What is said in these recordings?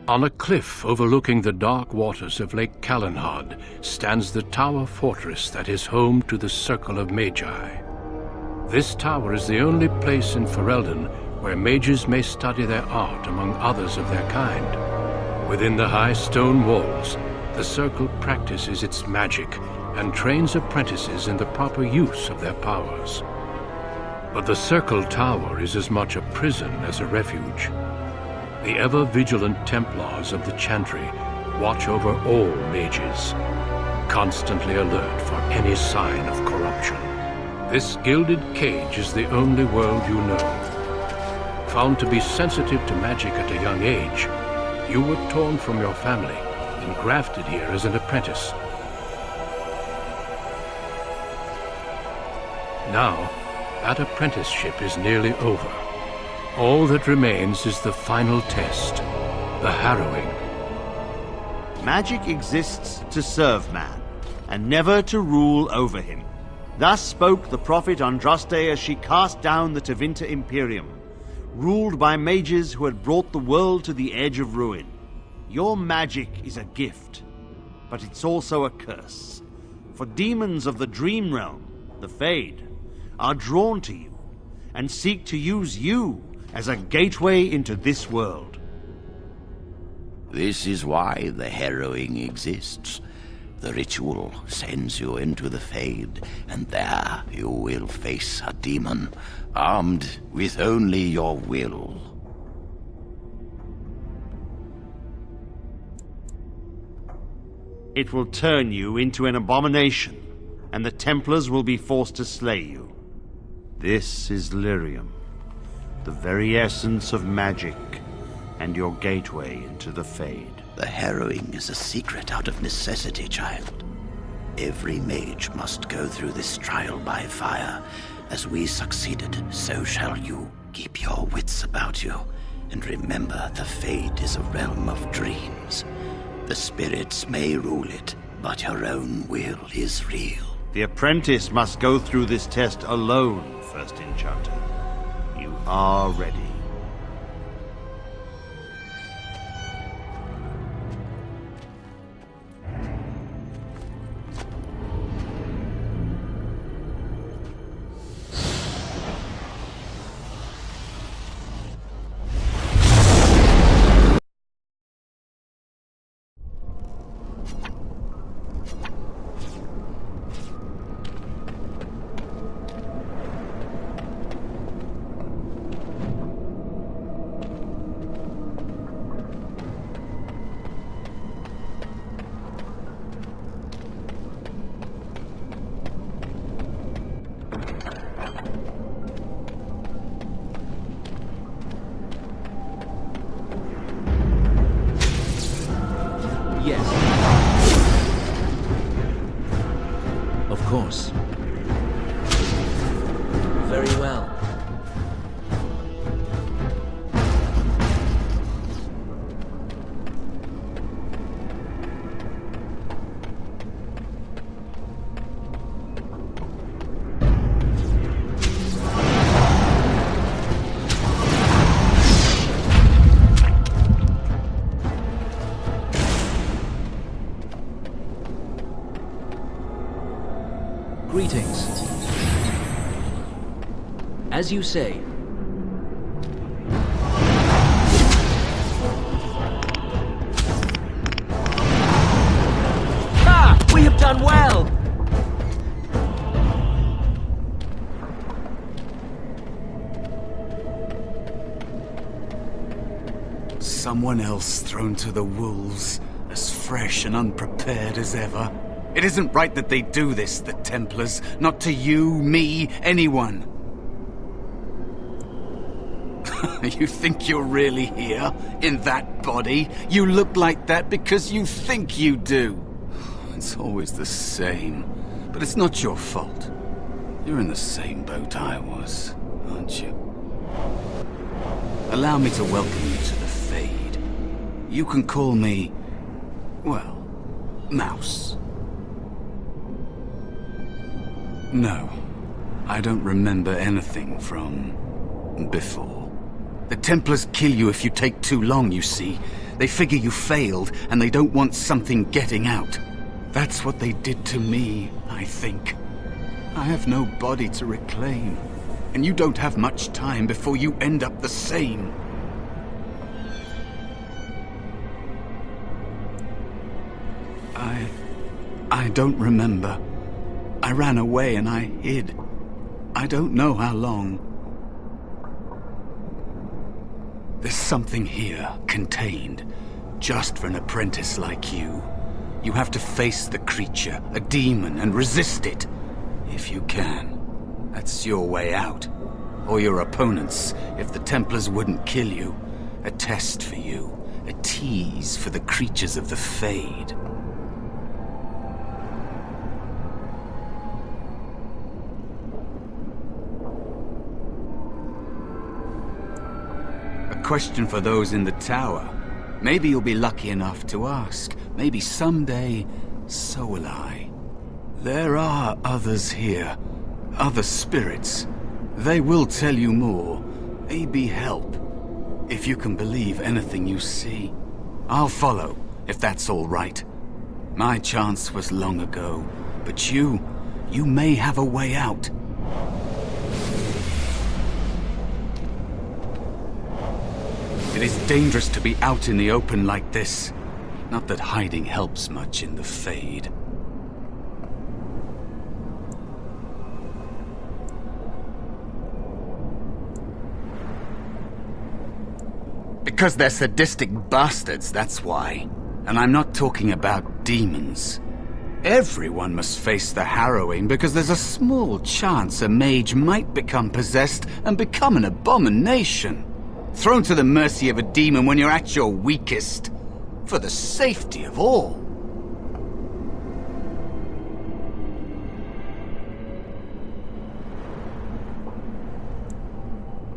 On a cliff overlooking the dark waters of Lake Calenhad stands the tower fortress that is home to the Circle of Magi. This tower is the only place in Ferelden where mages may study their art among others of their kind. Within the high stone walls, the Circle practices its magic and trains apprentices in the proper use of their powers. But the Circle Tower is as much a prison as a refuge. The ever-vigilant Templars of the Chantry watch over all mages, constantly alert for any sign of corruption. This gilded cage is the only world you know. Found to be sensitive to magic at a young age, you were torn from your family and grafted here as an apprentice. Now, that apprenticeship is nearly over. All that remains is the final test, the harrowing. Magic exists to serve man, and never to rule over him. Thus spoke the prophet Andraste as she cast down the Tevinter Imperium, ruled by mages who had brought the world to the edge of ruin. Your magic is a gift, but it's also a curse. For demons of the Dream Realm, the Fade, are drawn to you, and seek to use you as a gateway into this world. This is why the harrowing exists. The ritual sends you into the Fade, and there you will face a demon, armed with only your will. It will turn you into an abomination, and the Templars will be forced to slay you. This is Lyrium, the very essence of magic, and your gateway into the Fade. The harrowing is a secret out of necessity, child. Every mage must go through this trial by fire. As we succeeded, so shall you. Keep your wits about you, and remember the Fade is a realm of dreams. The spirits may rule it, but your own will is real. The apprentice must go through this test alone, First Enchanter. You are ready. Yes. Of course. Very well. Greetings. As you say. Ah! We have done well! Someone else thrown to the wolves, as fresh and unprepared as ever. It isn't right that they do this, the Templars. Not to you, me, anyone. You think you're really here, in that body? You look like that because you think you do. It's always the same. But it's not your fault. You're in the same boat I was, aren't you? Allow me to welcome you to the Fade. You can call me, well, Mouse. No, I don't remember anything from before. The Templars kill you if you take too long, you see. They figure you failed, and they don't want something getting out. That's what they did to me, I think. I have no body to reclaim, and you don't have much time before you end up the same. I don't remember. I ran away and I hid. I don't know how long. There's something here, contained, just for an apprentice like you. You have to face the creature, a demon, and resist it. If you can. That's your way out. Or your opponent's, if the Templars wouldn't kill you. A test for you. A tease for the creatures of the Fade. A question for those in the tower. Maybe you'll be lucky enough to ask. Maybe someday, so will I. There are others here. Other spirits. They will tell you more. Maybe help. If you can believe anything you see. I'll follow, if that's all right. My chance was long ago. But you may have a way out. It is dangerous to be out in the open like this. Not that hiding helps much in the Fade. Because they're sadistic bastards, that's why. And I'm not talking about demons. Everyone must face the harrowing because there's a small chance a mage might become possessed and become an abomination. Thrown to the mercy of a demon when you're at your weakest. For the safety of all.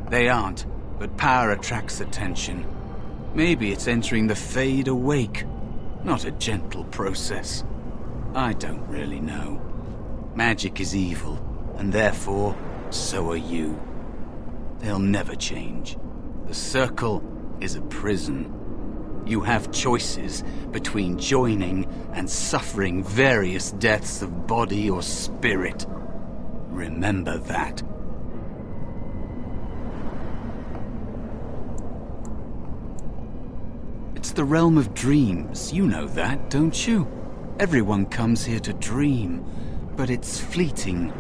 They aren't, but power attracts attention. Maybe it's entering the Fade awake, not a gentle process. I don't really know. Magic is evil, and therefore, so are you. They'll never change. The Circle is a prison. You have choices between joining and suffering various deaths of body or spirit. Remember that. It's the realm of dreams. You know that, don't you? Everyone comes here to dream, but it's fleeting,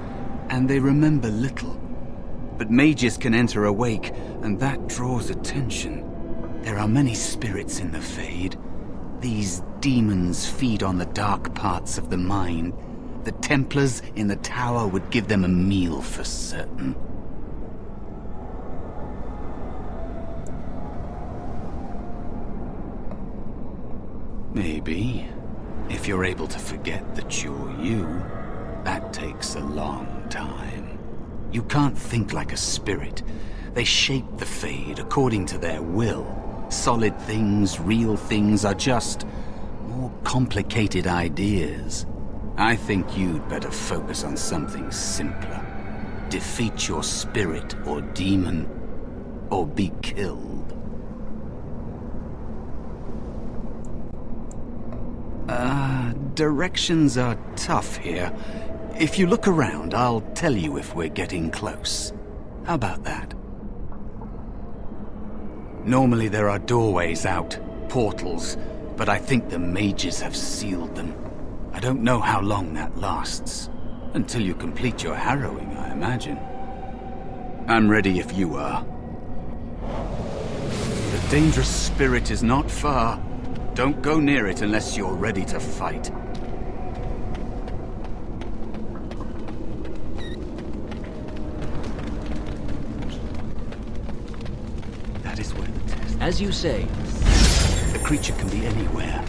and they remember little. But mages can enter awake, and that draws attention. There are many spirits in the Fade. These demons feed on the dark parts of the mind. The Templars in the tower would give them a meal for certain. Maybe. If you're able to forget that you're you, that takes a long time. You can't think like a spirit. They shape the Fade according to their will. Solid things, real things are just more complicated ideas. I think you'd better focus on something simpler. Defeat your spirit or demon, or be killed. Directions are tough here. If you look around, I'll tell you if we're getting close. How about that? Normally there are doorways out, portals, but I think the mages have sealed them. I don't know how long that lasts. Until you complete your harrowing, I imagine. I'm ready if you are. The dangerous spirit is not far. Don't go near it unless you're ready to fight. That is where the test... As you say. The creature can be anywhere,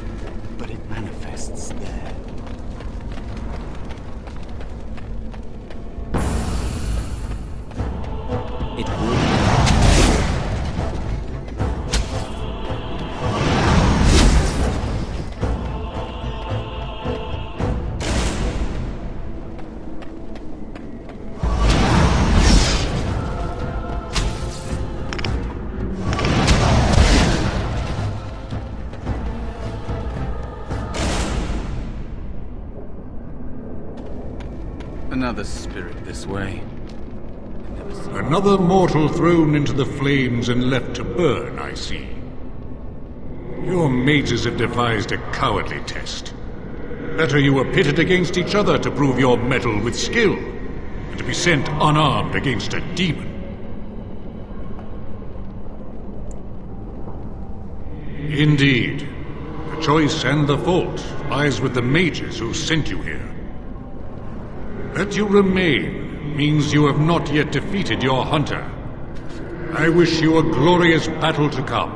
but it manifests there. It will. another spirit this way. Another mortal thrown into the flames and left to burn, I see. Your mages have devised a cowardly test. Better you were pitted against each other to prove your mettle with skill, than to be sent unarmed against a demon. Indeed. The choice and the fault lies with the mages who sent you here. That you remain means you have not yet defeated your hunter. I wish you a glorious battle to come.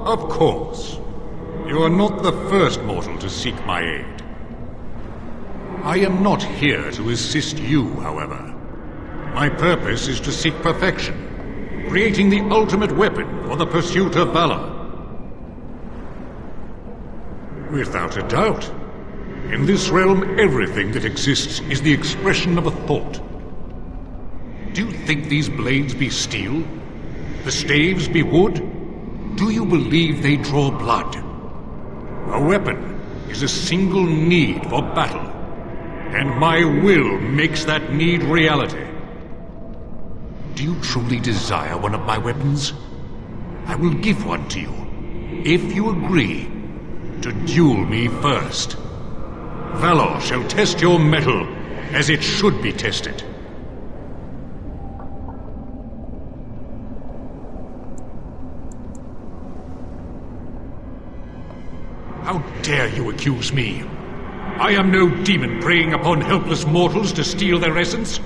Of course. You are not the first mortal to seek my aid. I am not here to assist you, however. My purpose is to seek perfection, creating the ultimate weapon for the pursuit of valor. Without a doubt. In this realm, everything that exists is the expression of a thought. Do you think these blades be steel? The staves be wood? Do you believe they draw blood? A weapon is a single need for battle, and my will makes that need reality. Do you truly desire one of my weapons? I will give one to you, if you agree to duel me first. Valor shall test your mettle as it should be tested. How dare you accuse me? I am no demon preying upon helpless mortals to steal their essence.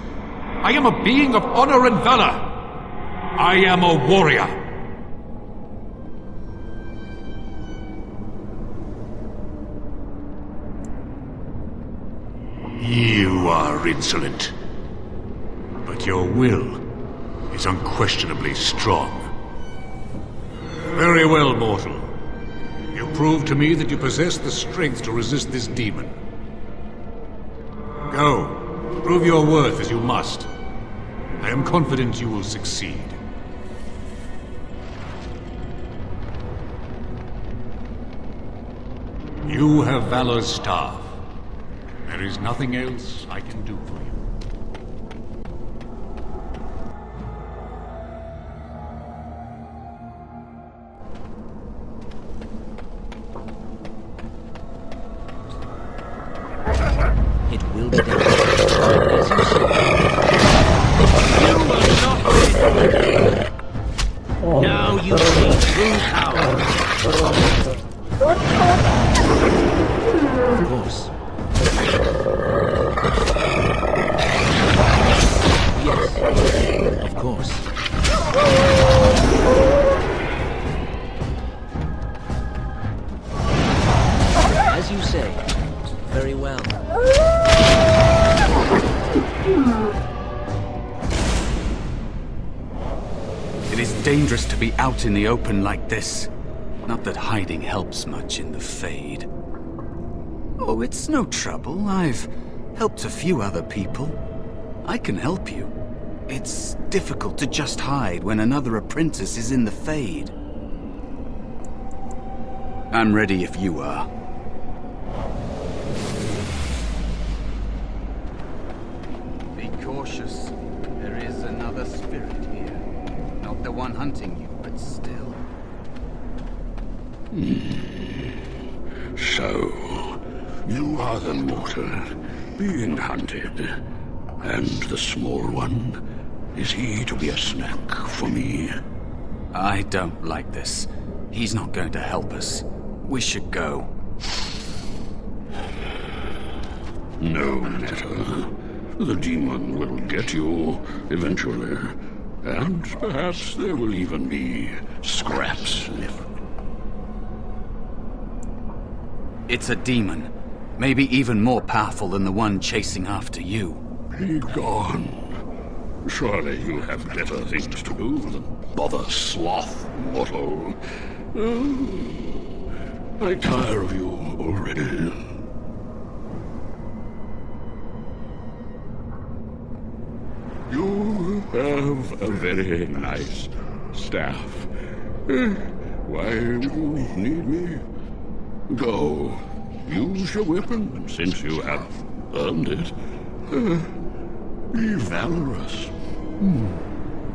I am a being of honor and valor. I am a warrior. You are insolent. But your will is unquestionably strong. Very well, mortal. You prove to me that you possess the strength to resist this demon. Go. Prove your worth as you must. I am confident you will succeed. You have Valor's staff. There is nothing else I can do for you. It will be done. As you say. Now you see true power. Of course. Yes, of course. As you say. Very well. It is dangerous to be out in the open like this. Not that hiding helps much in the Fade. Oh, it's no trouble. I've helped a few other people. I can help you. It's difficult to just hide when another apprentice is in the Fade. I'm ready if you are. Be cautious. There is another spirit here. Not the one hunting you, but still. So, you are the mortal being hunted. And the small one? Is he to be a snack for me? I don't like this. He's not going to help us. We should go. No matter. The demon will get you eventually. And perhaps there will even be scraps left. It's a demon. Maybe even more powerful than the one chasing after you. Be gone. Surely you have better things to do than bother sloth, mortal. I tire of you already. You have a very nice staff. Why would you need me? Go. Use your weapon, since you have earned it. Be valorous.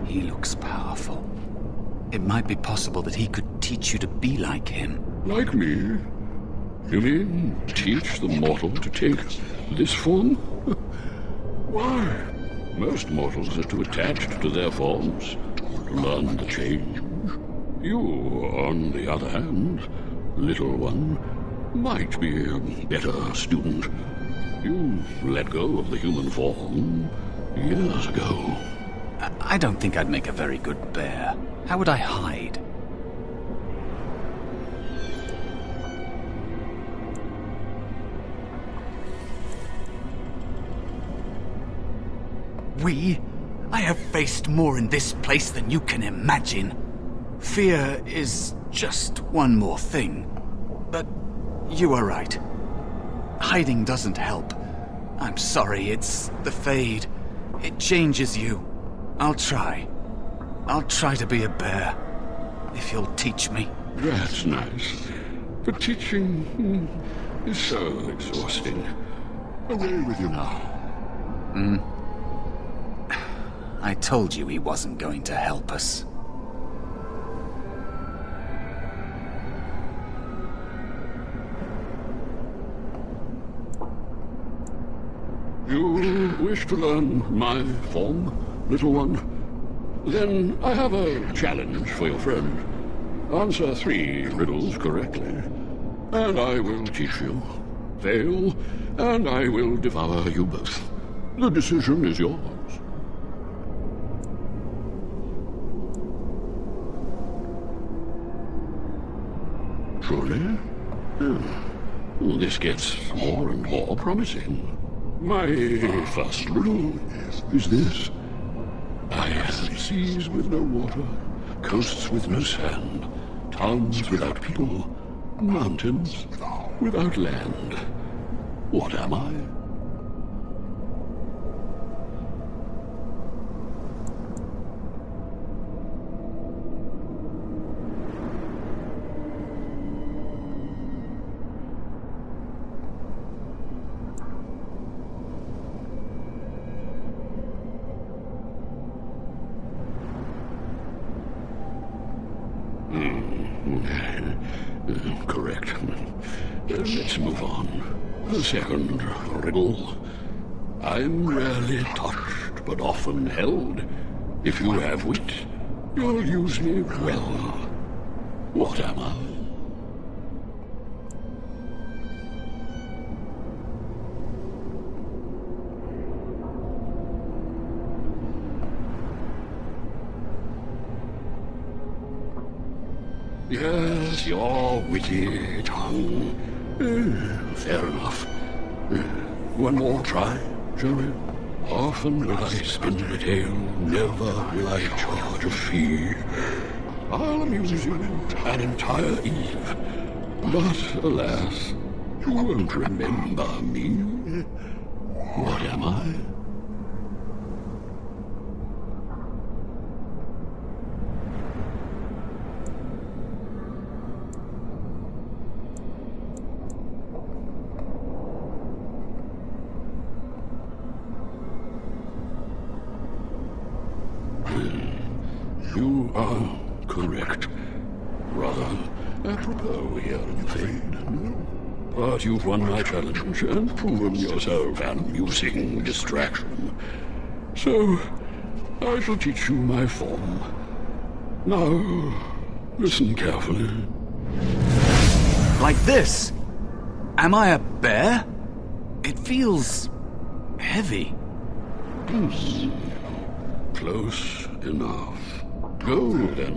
He looks powerful. It might be possible that he could teach you to be like him. Like me? You mean teach the mortal to take this form? Why? Most mortals are too attached to their forms to learn the change. You, on the other hand, little one, might be a better student. You let go of the human form years ago. I don't think I'd make a very good bear. How would I hide? I have faced more in this place than you can imagine. Fear is just one more thing. But you are right. Hiding doesn't help. I'm sorry, it's the Fade. It changes you. I'll try. I'll try to be a bear. If you'll teach me. That's nice. But teaching is so exhausting. Away with you now. I told you he wasn't going to help us. You wish to learn my form, little one? Then I have a challenge for your friend. Answer 3 riddles correctly, and I will teach you. Fail, and I will devour you both. The decision is yours. Truly? This gets more and more promising. My first riddle is this. I have seas with no water, coasts with no sand, towns without people, mountains without land. What am I? Correct. Let's move on. The second riddle. I'm rarely touched, but often held. If you have wit, you'll use me well. What am I? Yes, your witty tongue. Fair enough. One more try, shall we? Often will I spin the tale, never will I charge a fee. I'll amuse you an entire eve. But, alas, you won't remember me. What am I? You are correct. Rather apropos here in Fade. But you've won my challenge and proven yourself an amusing distraction. So, I shall teach you my form. Now, listen carefully. Like this? Am I a bear? It feels heavy. Close enough. Go then,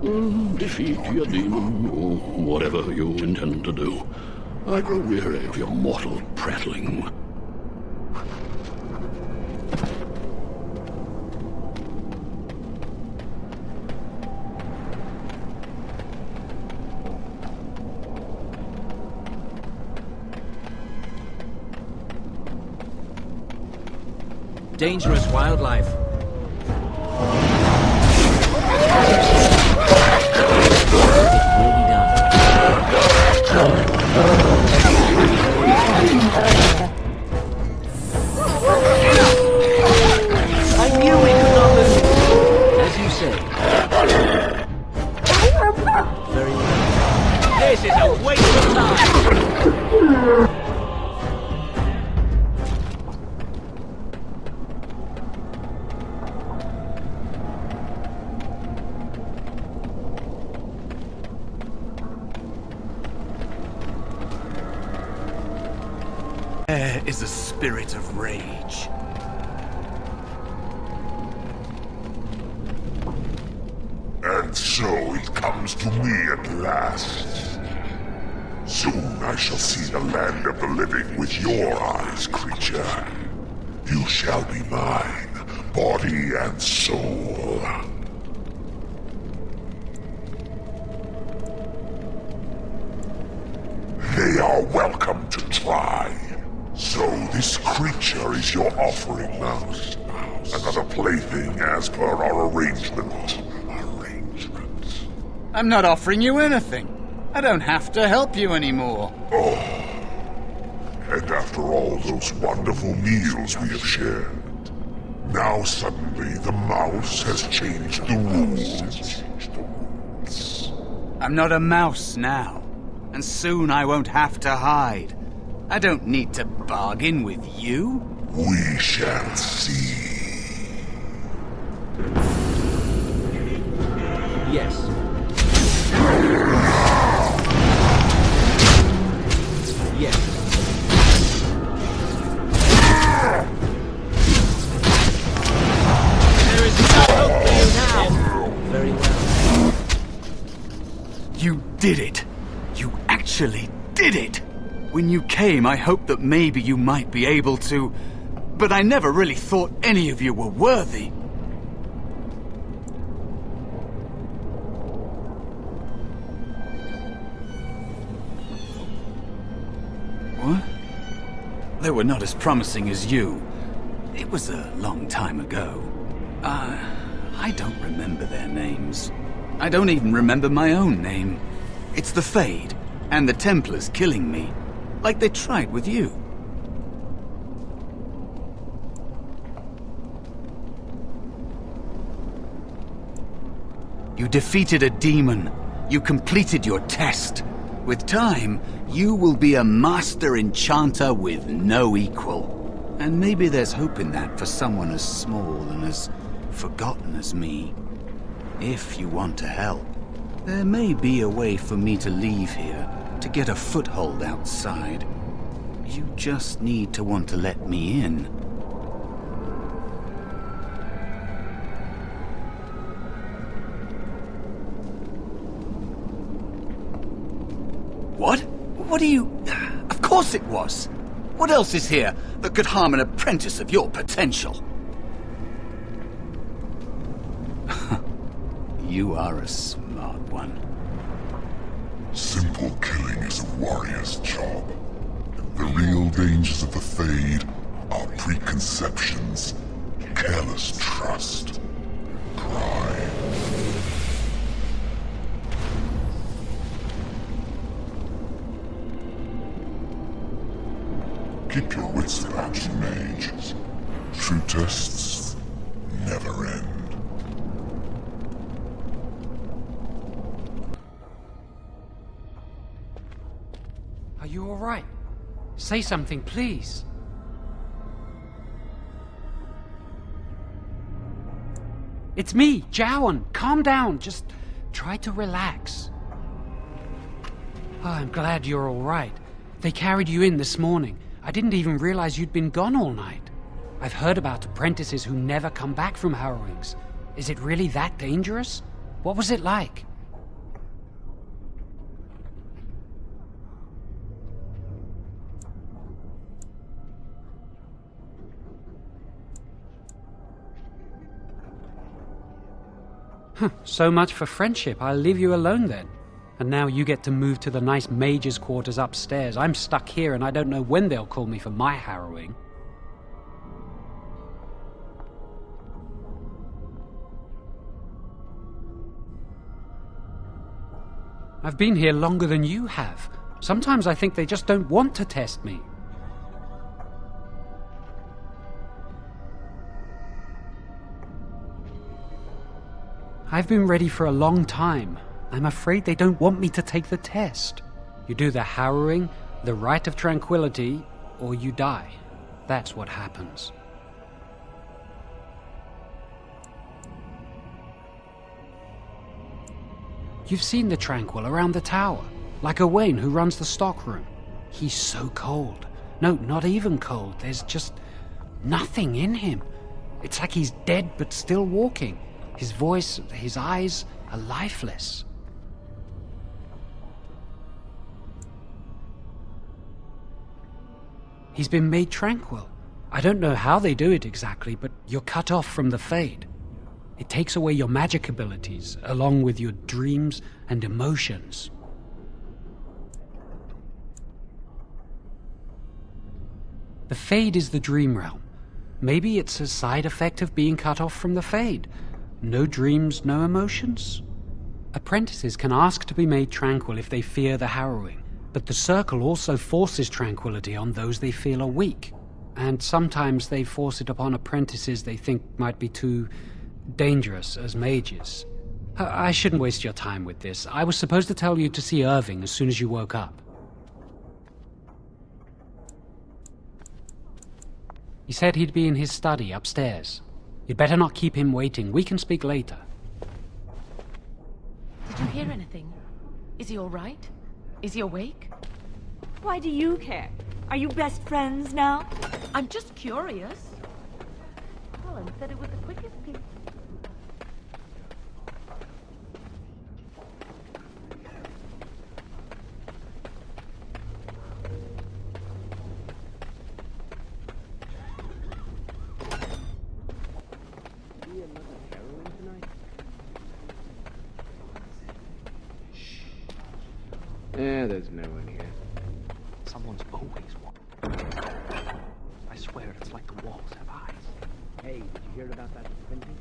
and defeat your demon, or whatever you intend to do. I grow weary of your mortal prattling. Dangerous wildlife. I knew we could not lose. As you say. Very well. This is a waste of time. There is a spirit of rage. And so it comes to me at last. Soon I shall see the land of the living with your eyes, creature. You shall be mine, body and soul. They are welcome to try. So this creature is your offering, Mouse. Another plaything as per our arrangement. I'm not offering you anything. I don't have to help you anymore. Oh. And after all those wonderful meals we have shared, now suddenly the mouse has changed the rules. I'm not a mouse now, and soon I won't have to hide. I don't need to bargain with you. We shall see. Yes. Yes. There is no hope for you now. Very well. You did it. You actually did it. When you came, I hoped that maybe you might be able to, but I never really thought any of you were worthy. What? They were not as promising as you. It was a long time ago. I don't remember their names. I don't even remember my own name. It's the Fade, and the Templars killing me. Like they tried with you. You defeated a demon. You completed your test. With time, you will be a master enchanter with no equal. And maybe there's hope in that for someone as small and as forgotten as me. If you want to help, there may be a way for me to leave here, to get a foothold outside. You just need to want to let me in. What? What are you... Of course it was! What else is here that could harm an apprentice of your potential? You are a smart one. Simple killing is a warrior's job. The real dangers of the Fade are preconceptions, careless trust, pride. Keep your wits about you, mage. True tests never end. Are you all right? Say something, please. It's me, Jowan. Calm down. Just try to relax. Oh, I'm glad you're all right. They carried you in this morning. I didn't even realize you'd been gone all night. I've heard about apprentices who never come back from harrowings. Is it really that dangerous? What was it like? So much for friendship. I'll leave you alone then. And now you get to move to the nice mage's quarters upstairs. I'm stuck here and I don't know when they'll call me for my harrowing. I've been here longer than you have. Sometimes I think they just don't want to test me. I've been ready for a long time. I'm afraid they don't want me to take the test. You do the harrowing, the rite of tranquility, or you die. That's what happens. You've seen the Tranquil around the tower, like Owain who runs the stockroom. He's so cold. No, not even cold. There's just nothing in him. It's like he's dead but still walking. His voice, his eyes are lifeless. He's been made tranquil. I don't know how they do it exactly, but you're cut off from the Fade. It takes away your magic abilities, along with your dreams and emotions. The Fade is the dream realm. Maybe it's a side effect of being cut off from the Fade. No dreams, no emotions? Apprentices can ask to be made tranquil if they fear the harrowing, but the Circle also forces tranquility on those they feel are weak. And sometimes they force it upon apprentices they think might be too dangerous as mages. I shouldn't waste your time with this. I was supposed to tell you to see Irving as soon as you woke up. He said he'd be in his study upstairs. You'd better not keep him waiting. We can speak later. Did you hear anything? Is he all right? Is he awake? Why do you care? Are you best friends now? I'm just curious. Colin said it was the quickest piece. Yeah, there's no one here. Someone's always watching. I swear it's like the walls have eyes. Hey, did you hear about that printing?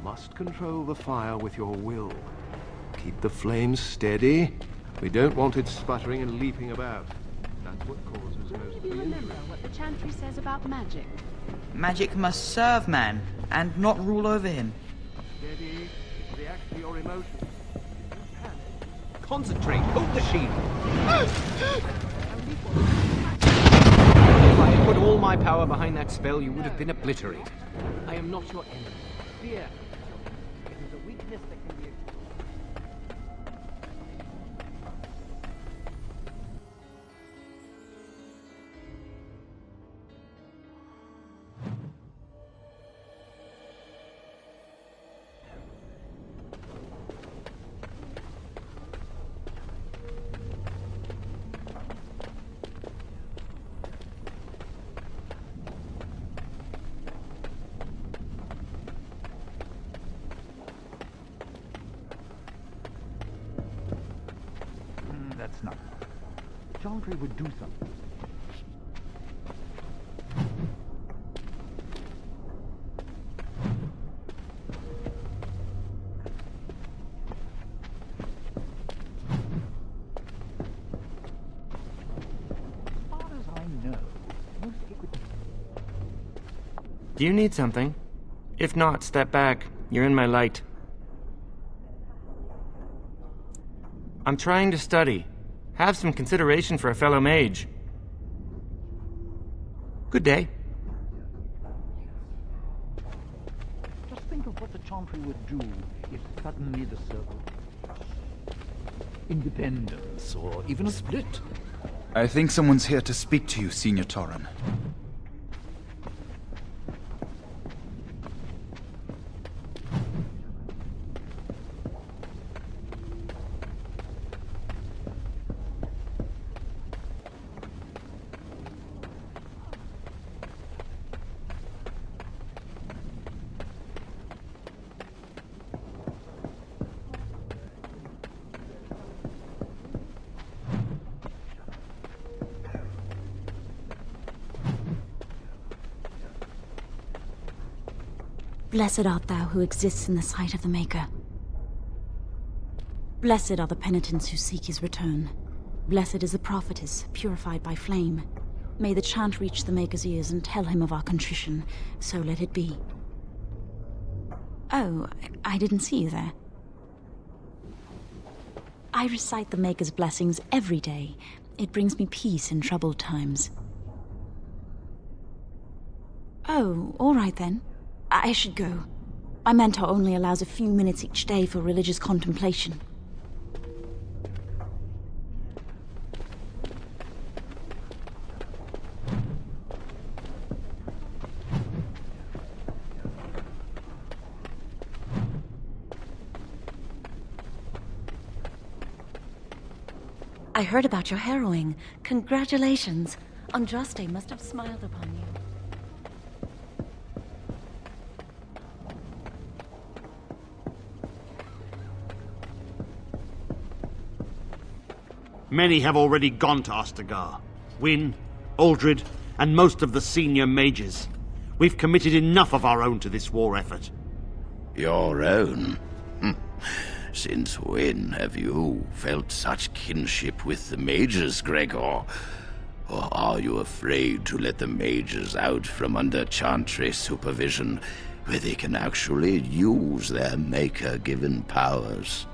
Must control the fire with your will. Keep the flames steady. We don't want it sputtering and leaping about. That's what causes most of the injury. Remember what the chantry says about magic. Magic must serve man, and not rule over him. Steady. React to your emotions. Concentrate. Hold the shield. If I had put all my power behind that spell, you would have been obliterated. I am not your enemy. Fear. It is a weakness that can be That's not. Chantry would do something. As far as I know, most equity. Do you need something? If not, step back. You're in my light. I'm trying to study. Have some consideration for a fellow mage. Good day. Just think of what the Chantry would do if suddenly the Circle... Independence, or even a split. I think someone's here to speak to you, Senior Torren. Blessed art thou who exists in the sight of the Maker. Blessed are the penitents who seek his return. Blessed is the prophetess, purified by flame. May the chant reach the Maker's ears and tell him of our contrition, so let it be. Oh, I didn't see you there. I recite the Maker's blessings every day. It brings me peace in troubled times. Oh, all right then. I should go. My mentor only allows a few minutes each day for religious contemplation. I heard about your harrowing. Congratulations. Andraste must have smiled upon you. Many have already gone to Ostagar. Wynne, Aldred, and most of the senior mages. We've committed enough of our own to this war effort. Your own? Since when have you felt such kinship with the mages, Gregor? Or are you afraid to let the mages out from under Chantry supervision, where they can actually use their Maker-given powers?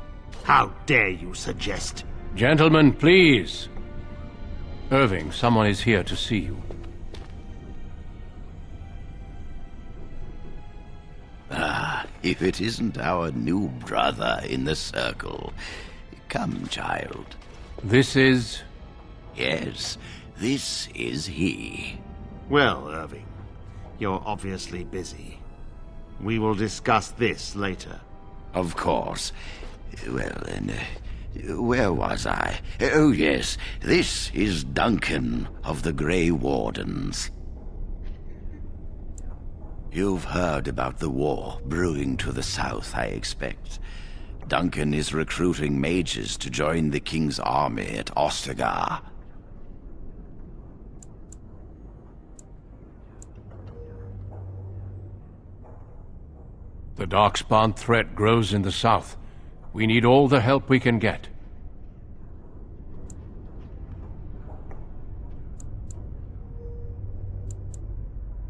How dare you suggest? Gentlemen, please. Irving, someone is here to see you. Ah, if it isn't our new brother in the circle. Come, child. This is... Yes, this is he. Well, Irving, you're obviously busy. We will discuss this later. Of course. Well, then, where was I? Oh, yes, this is Duncan of the Grey Wardens. You've heard about the war brewing to the south, I expect. Duncan is recruiting mages to join the King's army at Ostagar. The Darkspawn threat grows in the south. We need all the help we can get.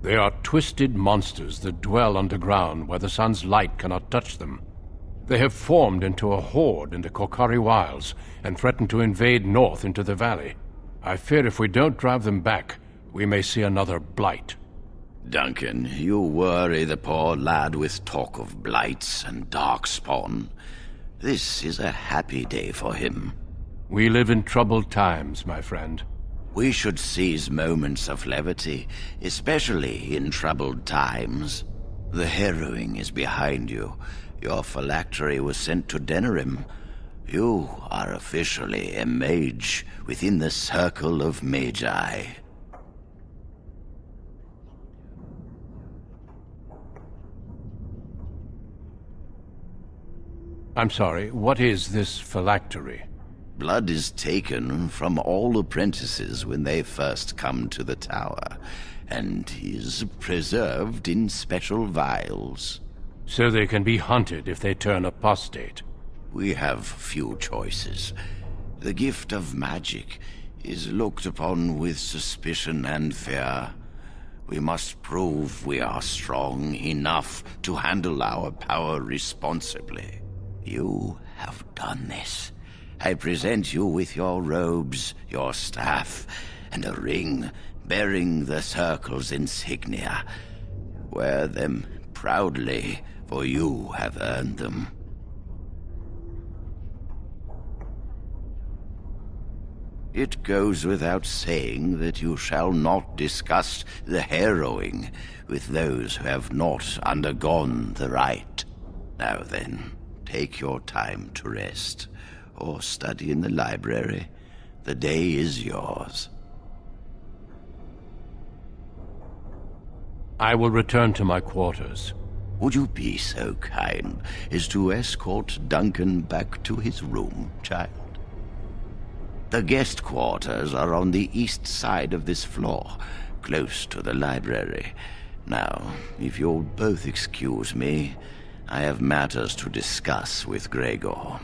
They are twisted monsters that dwell underground where the sun's light cannot touch them. They have formed into a horde in the Kokari Wilds and threaten to invade north into the valley. I fear if we don't drive them back, we may see another blight. Duncan, you worry the poor lad with talk of blights and darkspawn. This is a happy day for him. We live in troubled times, my friend. We should seize moments of levity, especially in troubled times. The harrowing is behind you. Your phylactery was sent to Denerim. You are officially a mage within the circle of magi. I'm sorry, what is this phylactery? Blood is taken from all apprentices when they first come to the tower, and is preserved in special vials. So they can be hunted if they turn apostate. We have few choices. The gift of magic is looked upon with suspicion and fear. We must prove we are strong enough to handle our power responsibly. You have done this. I present you with your robes, your staff, and a ring bearing the Circle's insignia. Wear them proudly, for you have earned them. It goes without saying that you shall not discuss the harrowing with those who have not undergone the rite. Now then, take your time to rest, or study in the library. The day is yours. I will return to my quarters. Would you be so kind as to escort Duncan back to his room, child? The guest quarters are on the east side of this floor, close to the library. Now, if you'll both excuse me, I have matters to discuss with Gregor.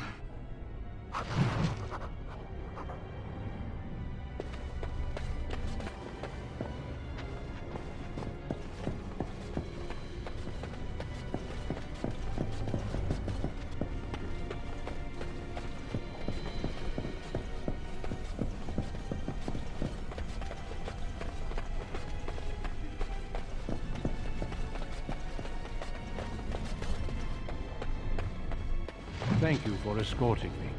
Thank you for escorting me.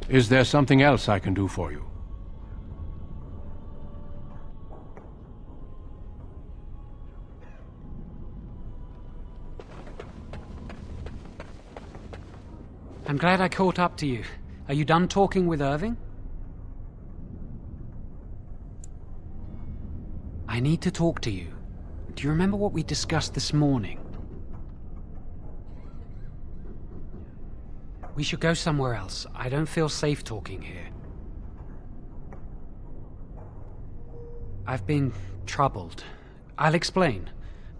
Is there something else I can do for you? I'm glad I caught up to you. Are you done talking with Irving? I need to talk to you. Do you remember what we discussed this morning? We should go somewhere else. I don't feel safe talking here. I've been troubled. I'll explain.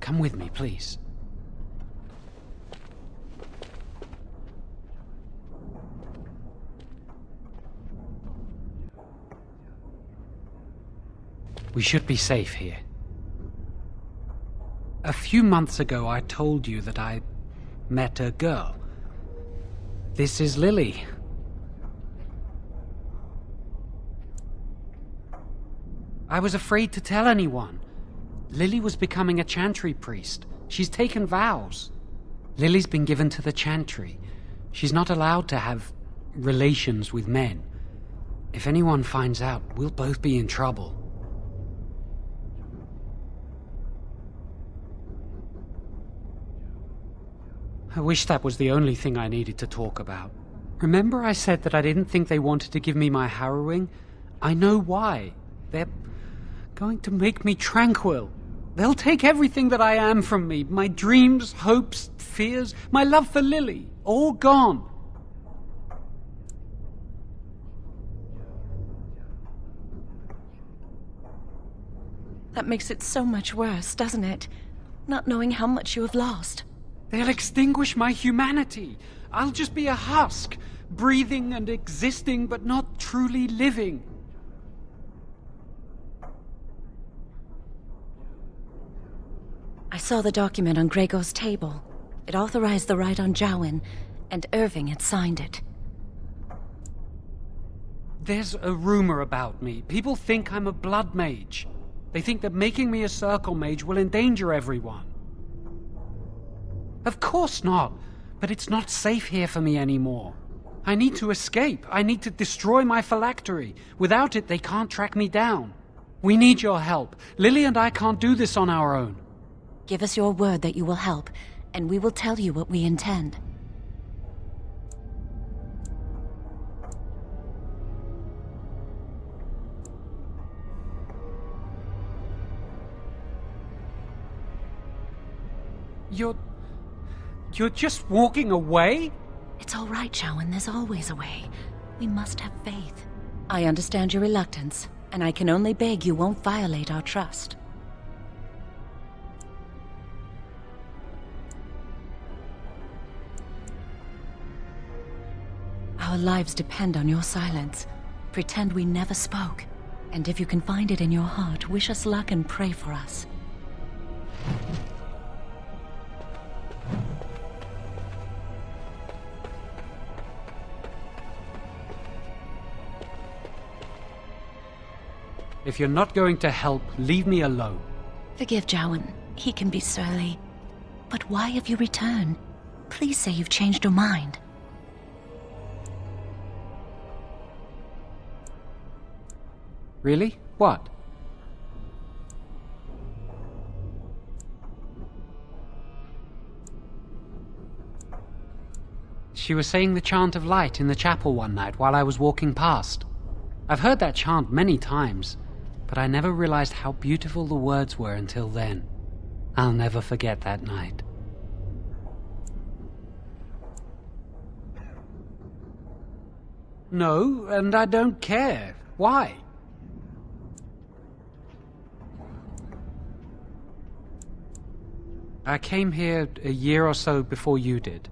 Come with me, please. We should be safe here. A few months ago, I told you that I met a girl. This is Lily. I was afraid to tell anyone. Lily was becoming a chantry priest. She's taken vows. Lily's been given to the chantry. She's not allowed to have relations with men. If anyone finds out, we'll both be in trouble. I wish that was the only thing I needed to talk about. Remember I said that I didn't think they wanted to give me my harrowing? I know why. They're going to make me tranquil. They'll take everything that I am from me. My dreams, hopes, fears, my love for Lily. All gone. That makes it so much worse, doesn't it? Not knowing how much you have lost. They'll extinguish my humanity. I'll just be a husk, breathing and existing, but not truly living. I saw the document on Gregor's table. It authorized the right on Jowen, and Irving had signed it. There's a rumor about me. People think I'm a blood mage. They think that making me a circle mage will endanger everyone. Of course not, but it's not safe here for me anymore. I need to escape. I need to destroy my phylactery. Without it, they can't track me down. We need your help. Lily and I can't do this on our own. Give us your word that you will help, and we will tell you what we intend. You're just walking away? It's all right, Jowen. There's always a way. We must have faith. I understand your reluctance, and I can only beg you won't violate our trust. Our lives depend on your silence. Pretend we never spoke. And if you can find it in your heart, wish us luck and pray for us. If you're not going to help, leave me alone. Forgive Jowen. He can be surly. But why have you returned? Please say you've changed your mind. Really? What? She was saying the chant of light in the chapel one night while I was walking past. I've heard that chant many times, but I never realized how beautiful the words were until then. I'll never forget that night. No, and I don't care. Why? I came here a year or so before you did.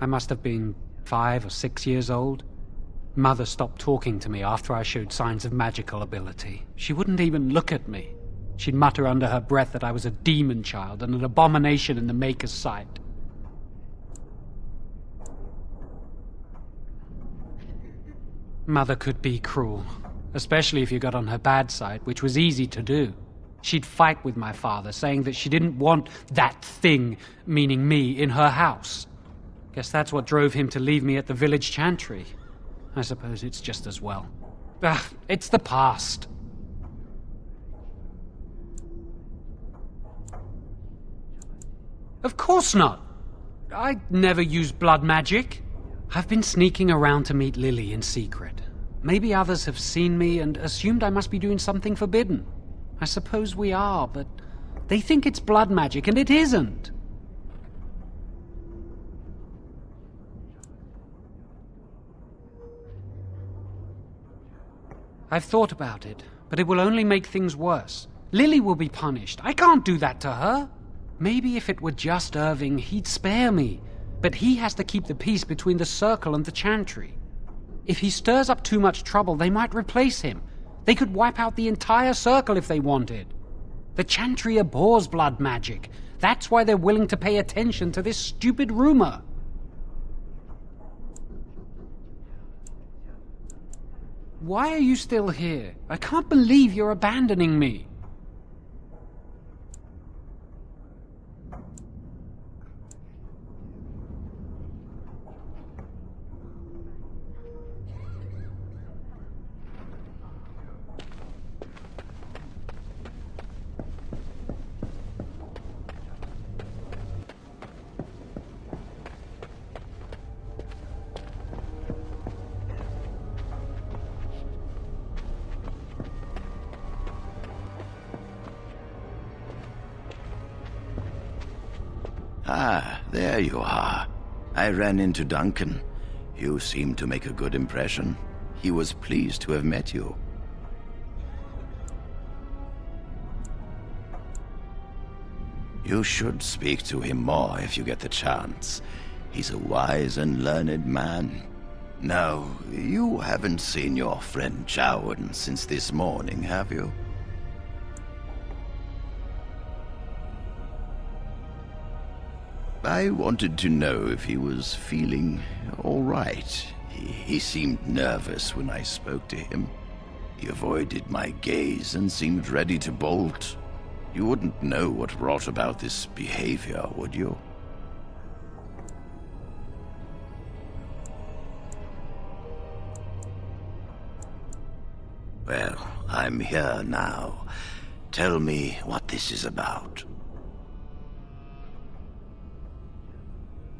I must have been 5 or 6 years old. Mother stopped talking to me after I showed signs of magical ability. She wouldn't even look at me. She'd mutter under her breath that I was a demon child and an abomination in the Maker's sight. Mother could be cruel, especially if you got on her bad side, which was easy to do. She'd fight with my father, saying that she didn't want that thing, meaning me, in her house. Guess that's what drove him to leave me at the village chantry. I suppose it's just as well. It's the past. Of course not. I never used blood magic. I've been sneaking around to meet Lily in secret. Maybe others have seen me and assumed I must be doing something forbidden. I suppose we are, but they think it's blood magic, and it isn't. I've thought about it, but it will only make things worse. Lily will be punished. I can't do that to her. Maybe if it were just Irving, he'd spare me. But he has to keep the peace between the Circle and the Chantry. If he stirs up too much trouble, they might replace him. They could wipe out the entire Circle if they wanted. The Chantry abhors blood magic. That's why they're willing to pay attention to this stupid rumor. Why are you still here? I can't believe you're abandoning me. Ah, there you are. I ran into Duncan. You seem to make a good impression. He was pleased to have met you. You should speak to him more if you get the chance. He's a wise and learned man. Now, you haven't seen your friend Jowan since this morning, have you? I wanted to know if he was feeling all right. He seemed nervous when I spoke to him. He avoided my gaze and seemed ready to bolt. You wouldn't know what brought about this behavior, would you? Well, I'm here now. Tell me what this is about.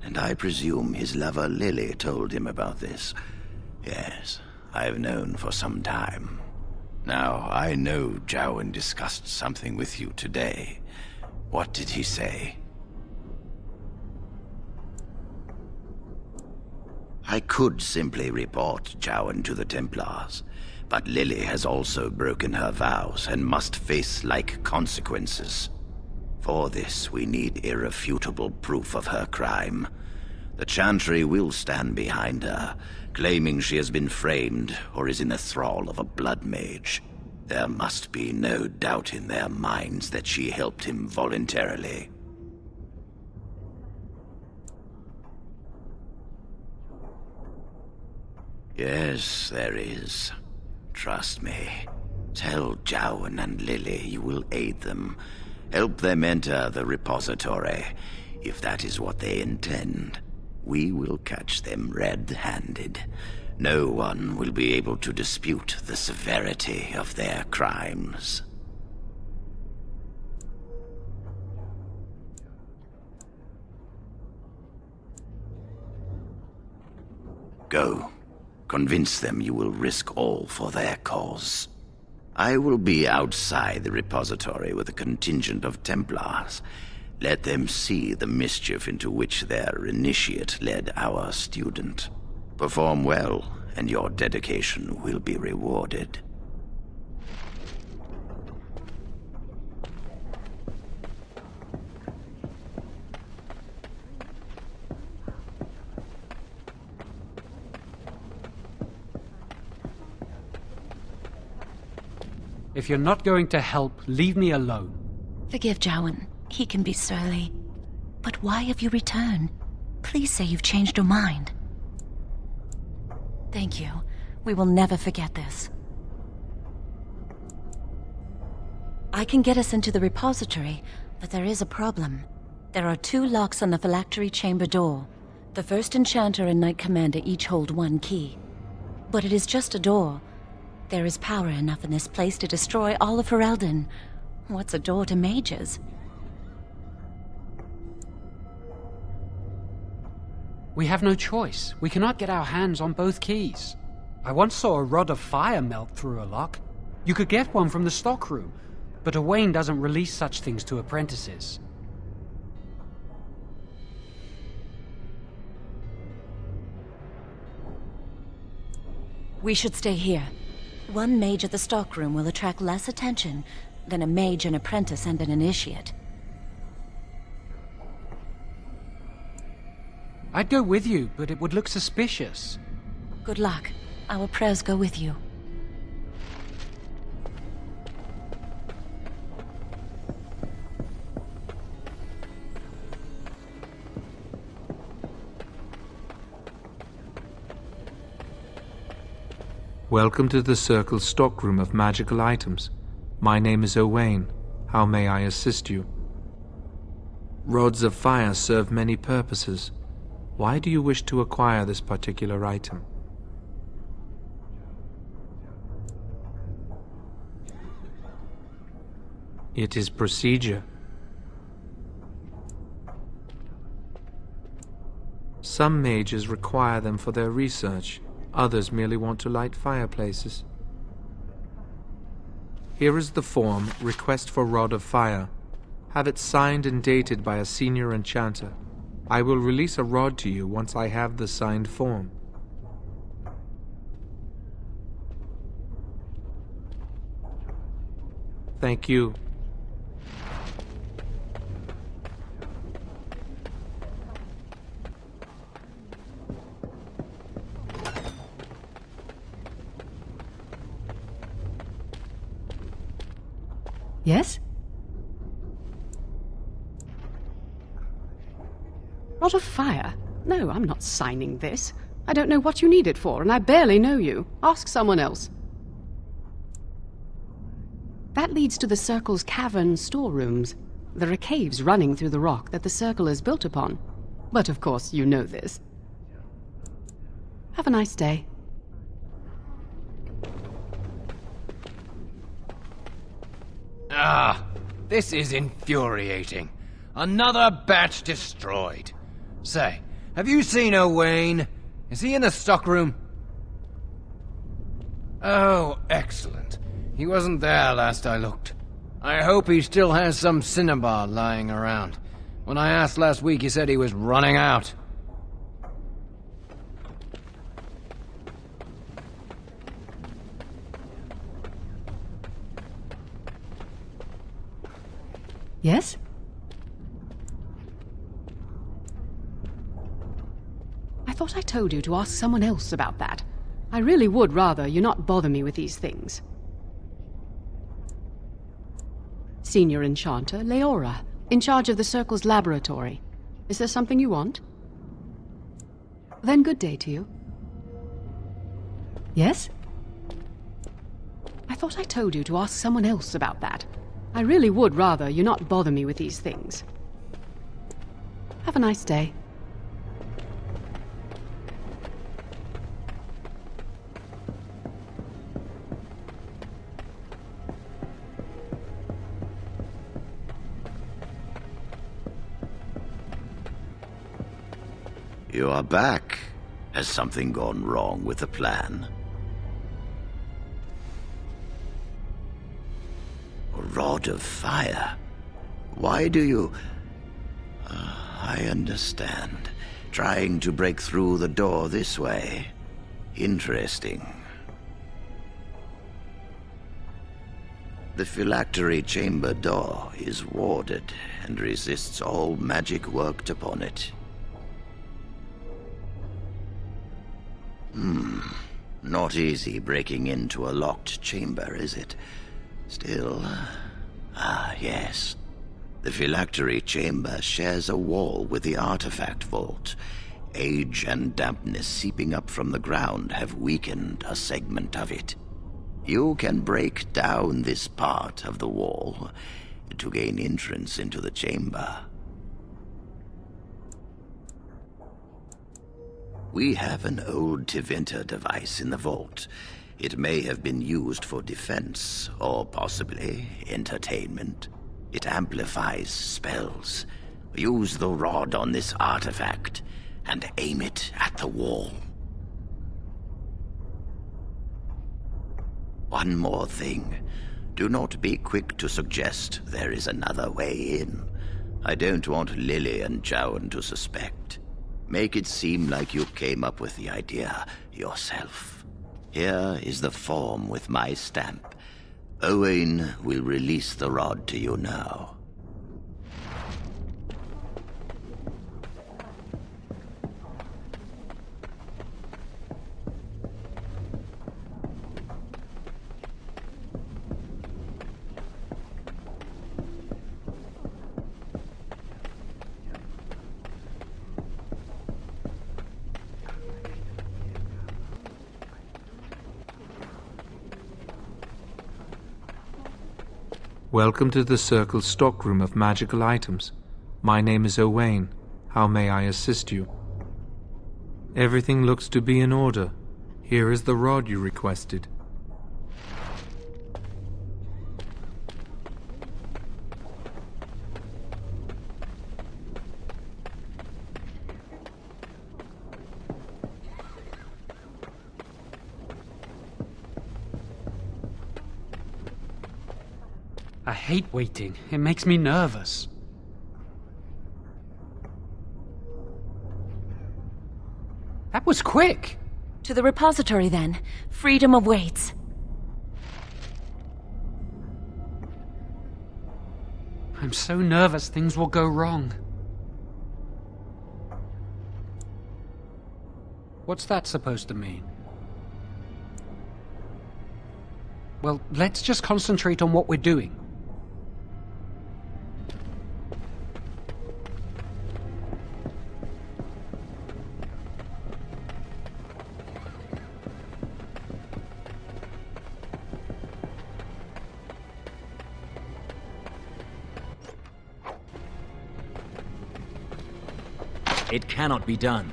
And I presume his lover Lily told him about this. Yes, I've known for some time. Now, I know Jowan discussed something with you today. What did he say? I could simply report Jowan to the Templars, but Lily has also broken her vows and must face like consequences. For this, we need irrefutable proof of her crime. The Chantry will stand behind her, claiming she has been framed or is in the thrall of a blood mage. There must be no doubt in their minds that she helped him voluntarily. Yes, there is. Trust me. Tell Jowan and Lily you will aid them. Help them enter the repository, if that is what they intend. We will catch them red-handed. No one will be able to dispute the severity of their crimes. Go. Convince them you will risk all for their cause. I will be outside the repository with a contingent of Templars. Let them see the mischief into which their initiate led our student. Perform well, and your dedication will be rewarded. If you're not going to help, leave me alone. Forgive Jowan. He can be surly. But why have you returned? Please say you've changed your mind. Thank you. We will never forget this. I can get us into the repository, but there is a problem. There are 2 locks on the phylactery chamber door. The first enchanter and knight commander each hold 1 key. But it is just a door. There is power enough in this place to destroy all of Ferelden. What's a door to mages? We have no choice. We cannot get our hands on both keys. I once saw a rod of fire melt through a lock. You could get one from the stockroom, but Owain doesn't release such things to apprentices. We should stay here. 1 mage at the stockroom will attract less attention than a mage, an apprentice, and an initiate. I'd go with you, but it would look suspicious. Good luck. Our prayers go with you. Welcome to the Circle's stockroom of magical items. My name is Owain. How may I assist you? Rods of fire serve many purposes. Why do you wish to acquire this particular item? It is procedure. Some mages require them for their research. Others merely want to light fireplaces. Here is the form, Request for Rod of Fire. Have it signed and dated by a senior enchanter. I will release a rod to you once I have the signed form. Thank you. Yes? Rod of fire? No, I'm not signing this. I don't know what you need it for, and I barely know you. Ask someone else. That leads to the Circle's cavern storerooms. There are caves running through the rock that the Circle is built upon. But of course, you know this. Have a nice day. Ah, this is infuriating. Another batch destroyed. Say, have you seen Owain? Is he in the stockroom? Oh, excellent. He wasn't there last I looked. I hope he still has some cinnabar lying around. When I asked last week, he said he was running out. Yes? I thought I told you to ask someone else about that. I really would rather you not bother me with these things. Senior Enchanter Leora, in charge of the Circle's laboratory. Is there something you want? Then good day to you. Yes? I thought I told you to ask someone else about that. I really would rather you not bother me with these things. Have a nice day. You are back. Has something gone wrong with the plan? A rod of fire? Why do you... I understand. Trying to break through the door this way. Interesting. The phylactery chamber door is warded and resists all magic worked upon it. Not easy breaking into a locked chamber, is it? Still, yes. The phylactery chamber shares a wall with the artifact vault. Age and dampness seeping up from the ground have weakened a segment of it. You can break down this part of the wall to gain entrance into the chamber. We have an old Tevinter device in the vault. It may have been used for defense, or possibly entertainment. It amplifies spells. Use the rod on this artifact and aim it at the wall. One more thing. Do not be quick to suggest there is another way in. I don't want Lily and Jowan to suspect. Make it seem like you came up with the idea yourself. Here is the form with my stamp. Owain will release the rod to you now. Welcome to the Circle's stockroom of magical items. My name is Owain. How may I assist you? Everything looks to be in order. Here is the rod you requested. I hate waiting. It makes me nervous. That was quick! To the repository, then. Freedom awaits. I'm so nervous things will go wrong. What's that supposed to mean? Well, let's just concentrate on what we're doing. It cannot be done.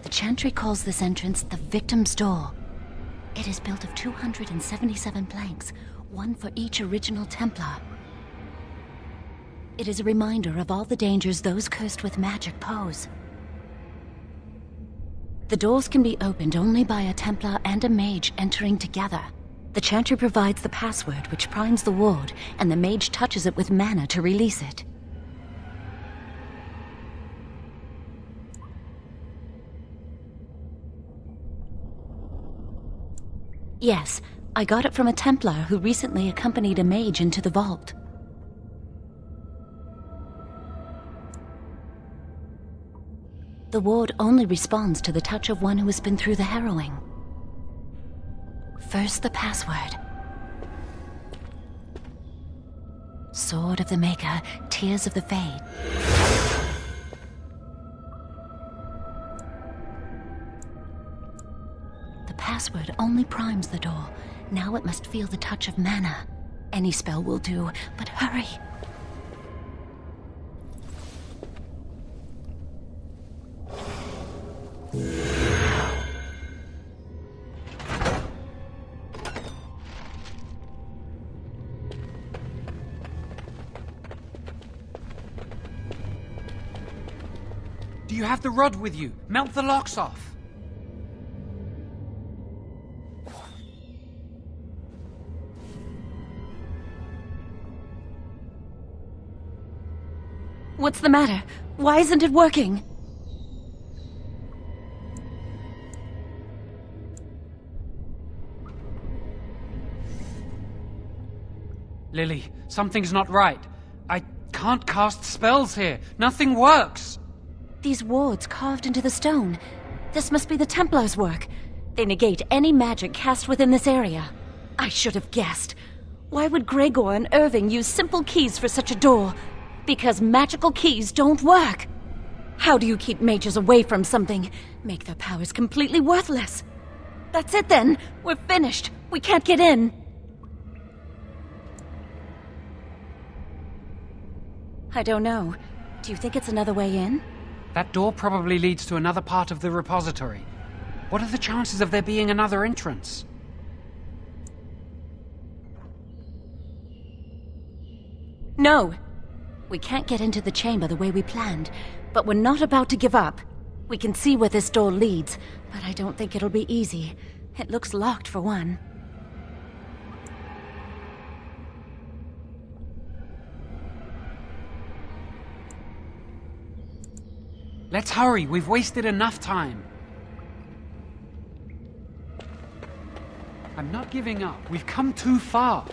The Chantry calls this entrance the Victim's Door. It is built of 277 planks, one for each original Templar. It is a reminder of all the dangers those cursed with magic pose. The doors can be opened only by a Templar and a mage entering together. The Chantry provides the password, which primes the ward, and the mage touches it with mana to release it. Yes, I got it from a Templar who recently accompanied a mage into the vault. The ward only responds to the touch of one who has been through the harrowing. First, the password. Sword of the Maker, Tears of the Fade. The password only primes the door. Now it must feel the touch of mana. Any spell will do, but hurry! Do you have the rod with you? Melt the locks off. What's the matter? Why isn't it working? Lily, something's not right. I can't cast spells here. Nothing works. These wards carved into the stone. This must be the Templars' work. They negate any magic cast within this area. I should have guessed. Why would Gregor and Irving use simple keys for such a door? Because magical keys don't work. How do you keep mages away from something? Make their powers completely worthless. That's it then. We're finished. We can't get in. I don't know. Do you think it's another way in? That door probably leads to another part of the repository. What are the chances of there being another entrance? No. We can't get into the chamber the way we planned, but we're not about to give up. We can see where this door leads, but I don't think it'll be easy. It looks locked for one. Let's hurry. We've wasted enough time. I'm not giving up. We've come too far.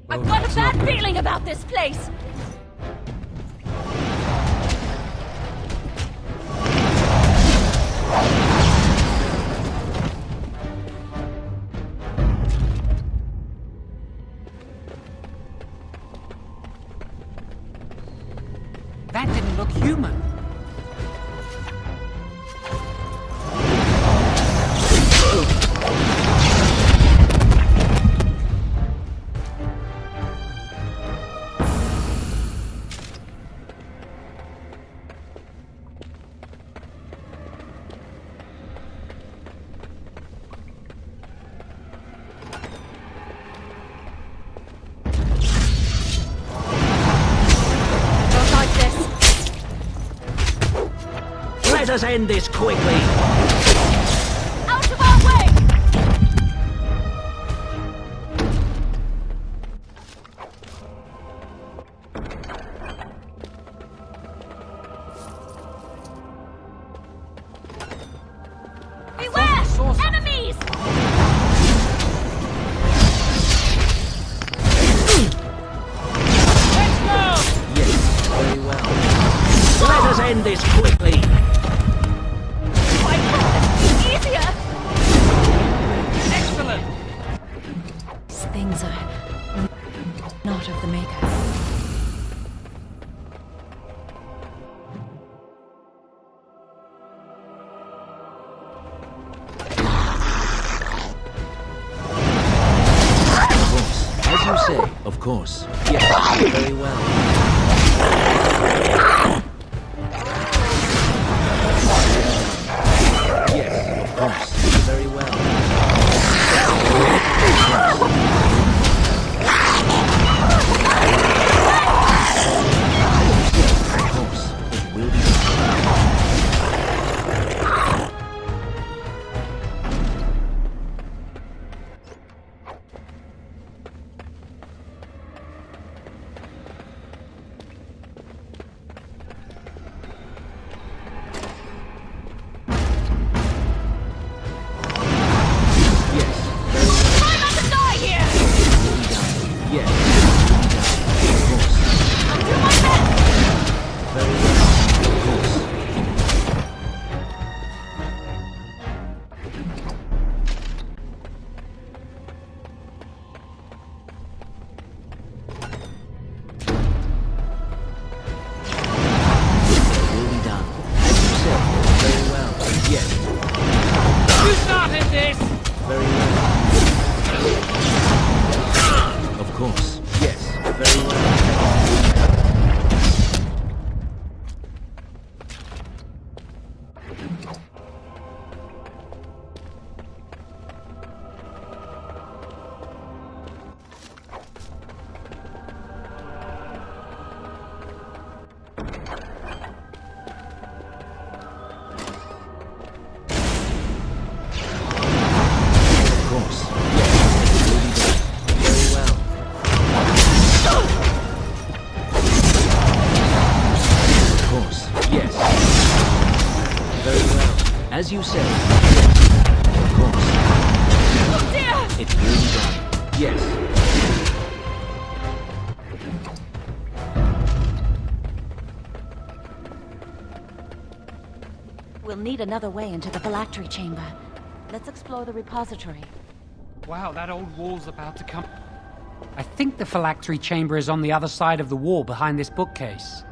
I've got a bad feeling about this place! That didn't look human. Let us end this quickly! Out of our way! Beware! Enemies! Let's go! Yes, very well. Let us end this quickly! Excellent! These things are not of the Maker. As you say, of course. Yes, very well. Yes, of course. Very well. As you say. Yes. Of course. Oh dear! It will be done. Yes. We'll need another way into the phylactery chamber. Let's explore the repository. Wow, that old wall's about to come. I think the phylactery chamber is on the other side of the wall behind this bookcase.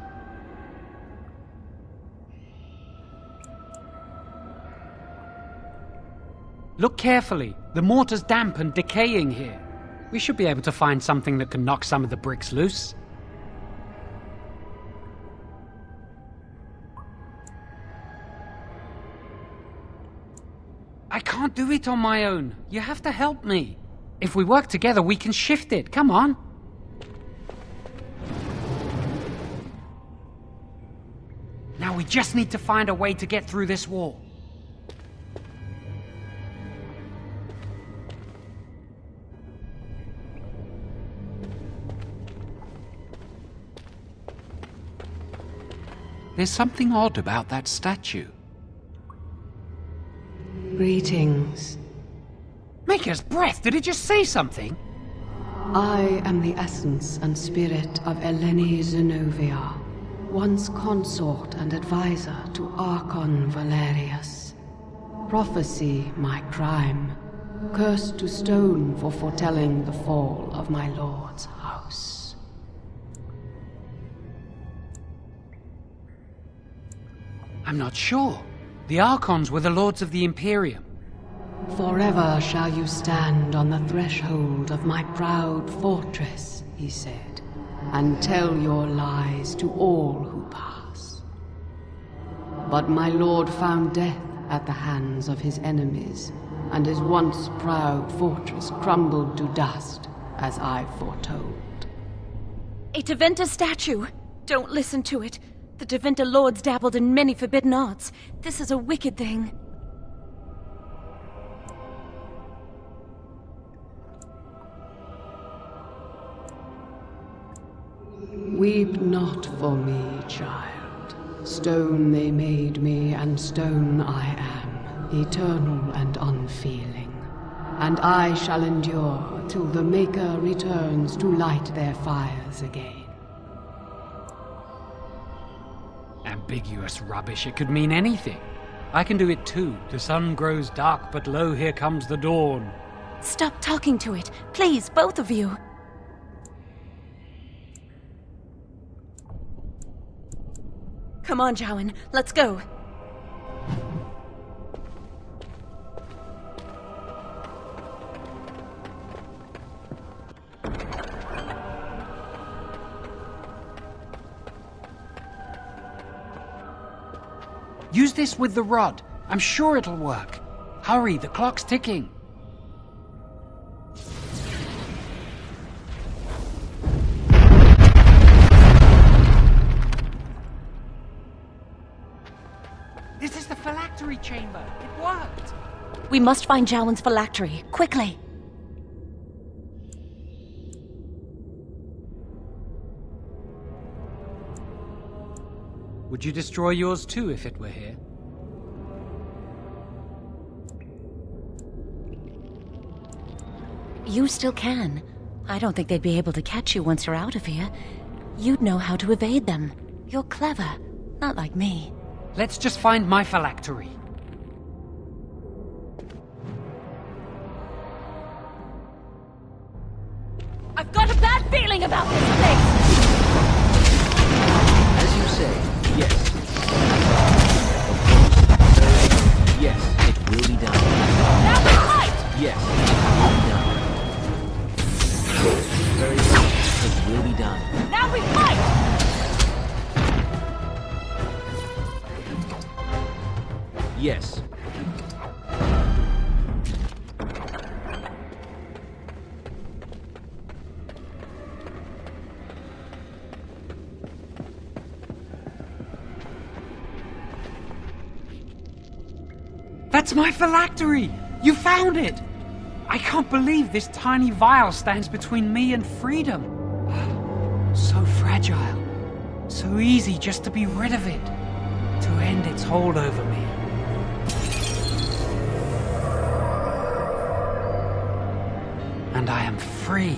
Look carefully. The mortar's damp and decaying here. We should be able to find something that can knock some of the bricks loose. I can't do it on my own. You have to help me. If we work together, we can shift it. Come on. Now we just need to find a way to get through this wall. There's something odd about that statue. Greetings. Maker's breath, did it just say something? I am the essence and spirit of Eleni Zenovia, once consort and advisor to Archon Valerius. Prophecy my crime, cursed to stone for foretelling the fall of my lord's house. I'm not sure. The Archons were the lords of the Imperium. Forever shall you stand on the threshold of my proud fortress, he said, and tell your lies to all who pass. But my lord found death at the hands of his enemies, and his once proud fortress crumbled to dust, as I foretold. A Deventer statue! Don't listen to it. The Deventer lords dabbled in many forbidden arts. This is a wicked thing. Weep not for me, child. Stone they made me, and stone I am, eternal and unfeeling. And I shall endure till the Maker returns to light their fires again. Ambiguous rubbish, it could mean anything. I can do it too. The sun grows dark, but lo, here comes the dawn. Stop talking to it. Please, both of you. Come on, Jowan. Let's go. Use this with the rod. I'm sure it'll work. Hurry, the clock's ticking. This is the phylactery chamber. It worked. We must find Jowan's phylactery. Quickly. Would you destroy yours too if it were here? You still can. I don't think they'd be able to catch you once you're out of here. You'd know how to evade them. You're clever, not like me. Let's just find my phylactery. I've got a bad feeling about this place! As you say, yes. Of course. Yes, it will be done. Now we fight! Yes, it will be done. Very well. It will be done. Now we fight! Yes. That's my phylactery! You found it! I can't believe this tiny vial stands between me and freedom. So fragile. So easy just to be rid of it. To end its hold over me. and I am free.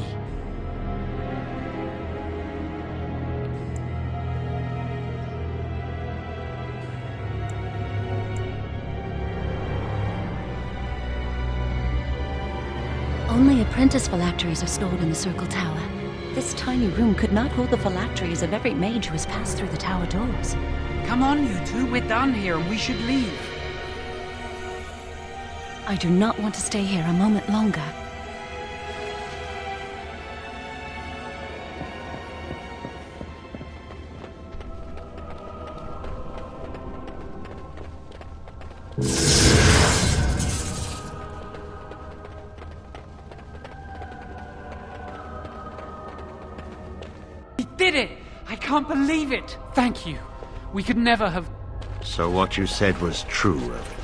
Only apprentice phylacteries are stored in the Circle Tower. This tiny room could not hold the phylacteries of every mage who has passed through the tower doors. Come on, you two. We're done here and we should leave. I do not want to stay here a moment longer. We did it! I can't believe it! Thank you. We could never have... So what you said was true, Irving.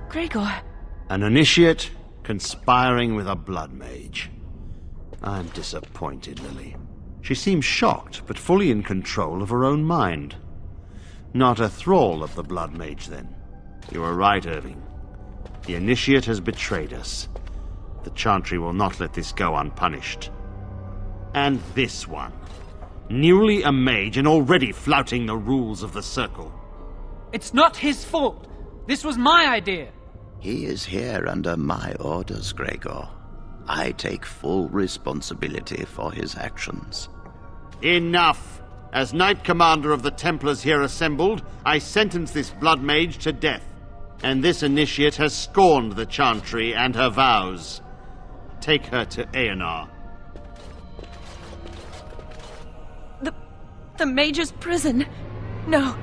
Gregor. An initiate conspiring with a blood mage. I'm disappointed, Lily. She seems shocked, but fully in control of her own mind. Not a thrall of the blood mage, then. You were right, Irving. The initiate has betrayed us. The Chantry will not let this go unpunished. And this one. Newly a mage and already flouting the rules of the Circle. It's not his fault. This was my idea. He is here under my orders, Gregor. I take full responsibility for his actions. Enough! As Knight Commander of the Templars here assembled, I sentence this blood mage to death. And this initiate has scorned the Chantry and her vows. Take her to Aenar. The Mage's prison. No.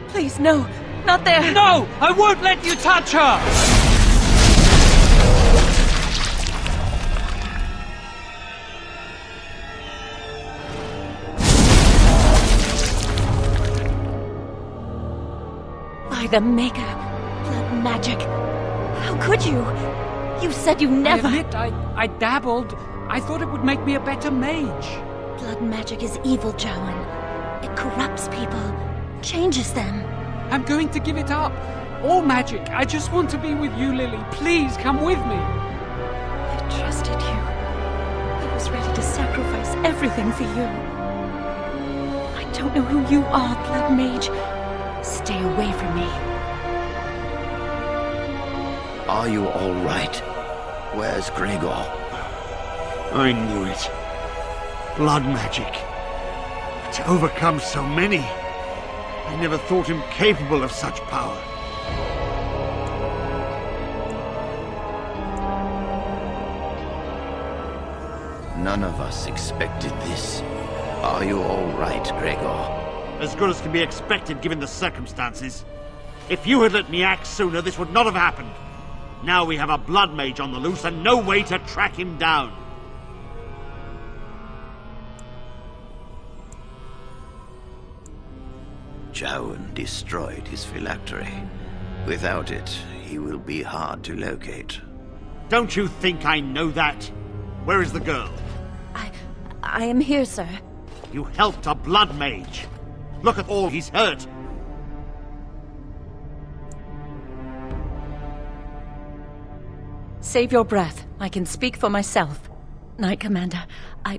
Please, no. Not there. No! I won't let you touch her! By the Maker. Blood magic. How could you? You said you never... I admit, I dabbled. I thought it would make me a better mage. Blood magic is evil, Jowan. It corrupts people, changes them. I'm going to give it up. All magic. I just want to be with you, Lily. Please, come with me. I trusted you. I was ready to sacrifice everything for you. I don't know who you are, Blood Mage. Stay away from me. Are you all right? Where's Gregor? I knew it. Blood magic. To overcome so many. I never thought him capable of such power. None of us expected this. Are you all right, Gregor? As good as can be expected given the circumstances. If you had let me act sooner, this would not have happened. Now we have a blood mage on the loose and no way to track him down. Jowan destroyed his phylactery. Without it, he will be hard to locate. Don't you think I know that? Where is the girl? I am here, sir. You helped a blood mage. Look at all he's hurt. Save your breath. I can speak for myself. Knight Commander, I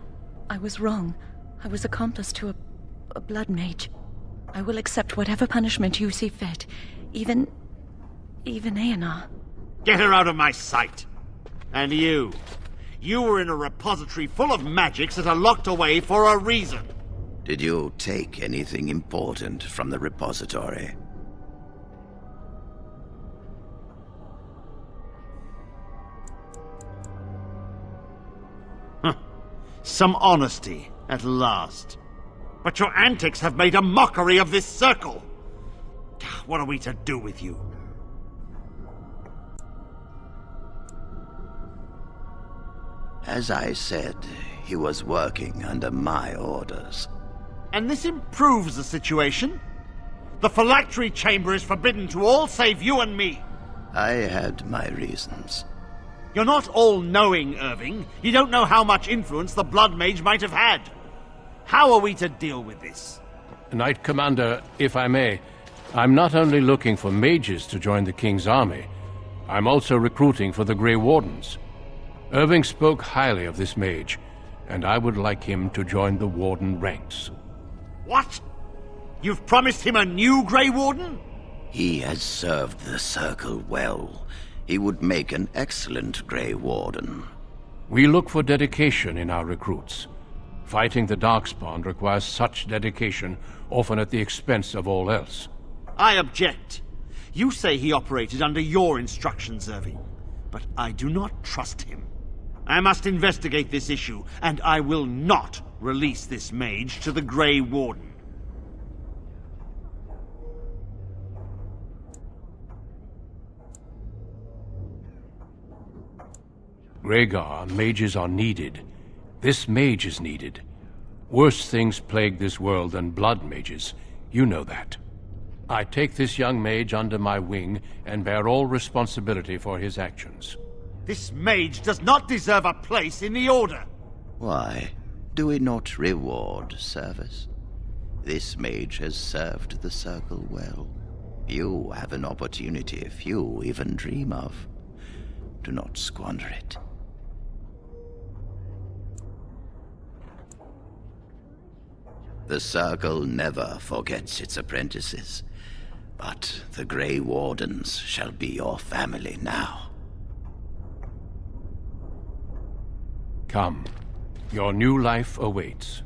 was wrong. I was accomplice to a blood mage. I will accept whatever punishment you see fit. Even Aenar. Get her out of my sight. And you. You were in a repository full of magics that are locked away for a reason. Did you take anything important from the repository? Some honesty, at last. But your antics have made a mockery of this circle. What are we to do with you? As I said, he was working under my orders. And this improves the situation? The phylactery chamber is forbidden to all save you and me. I had my reasons. You're not all-knowing, Irving. You don't know how much influence the Blood Mage might have had. How are we to deal with this? Knight Commander, if I may, I'm not only looking for mages to join the King's army, I'm also recruiting for the Grey Wardens. Irving spoke highly of this mage, and I would like him to join the Warden ranks. What? You've promised him a new Grey Warden? He has served the Circle well. He would make an excellent Grey Warden. We look for dedication in our recruits. Fighting the Darkspawn requires such dedication, often at the expense of all else. I object. You say he operated under your instructions, Irving, but I do not trust him. I must investigate this issue, and I will not release this mage to the Grey Warden. Rhaegar, mages are needed. This mage is needed. Worse things plague this world than blood mages. You know that. I take this young mage under my wing and bear all responsibility for his actions. This mage does not deserve a place in the Order. Why? Do we not reward service? This mage has served the Circle well. You have an opportunity few even dream of. Do not squander it. The Circle never forgets its apprentices, but the Grey Wardens shall be your family now. Come. Your new life awaits.